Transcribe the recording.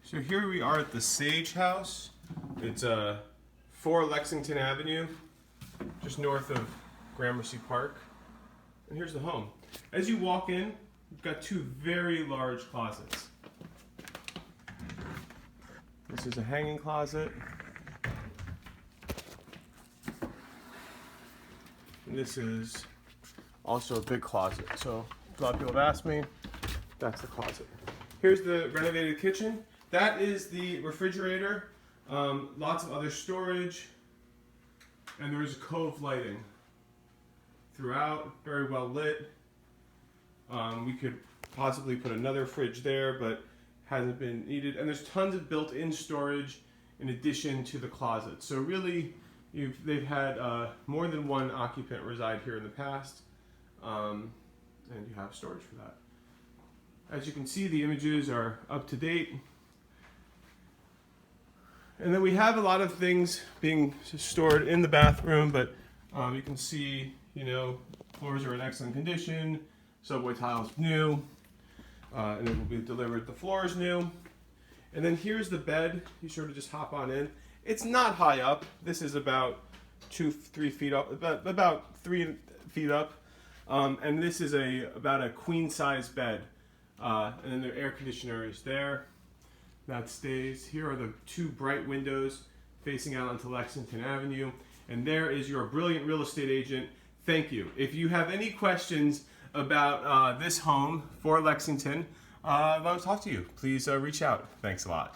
So here we are at the Sage House. It's 4 Lexington Avenue, just north of Gramercy Park. And here's the home. As you walk in, you've got 2 very large closets. This is a hanging closet. And this is also a big closet. So a lot of people have asked me, that's the closet. Here's the renovated kitchen. That is the refrigerator. Lots of other storage. And there is cove lighting throughout, very well lit. We could possibly put another fridge there, but hasn't been needed. And there's tons of built-in storage in addition to the closet. So really, they've had more than one occupant reside here in the past, and you have storage for that. As you can see, the images are up to date. And then we have a lot of things being stored in the bathroom, but you can see, floors are in excellent condition, subway tiles new, and it will be delivered. The floor is new. And then here's the bed. You sort of just hop on in. It's not high up. This is about 2-3 feet up, about 3 feet up. And this is about a queen size bed. And then the air conditioner is there. That stays. Here are the 2 bright windows facing out onto Lexington Avenue. And there is your brilliant real estate agent. Thank you. If you have any questions about this home for Lexington, I want to talk to you. Please reach out. Thanks a lot.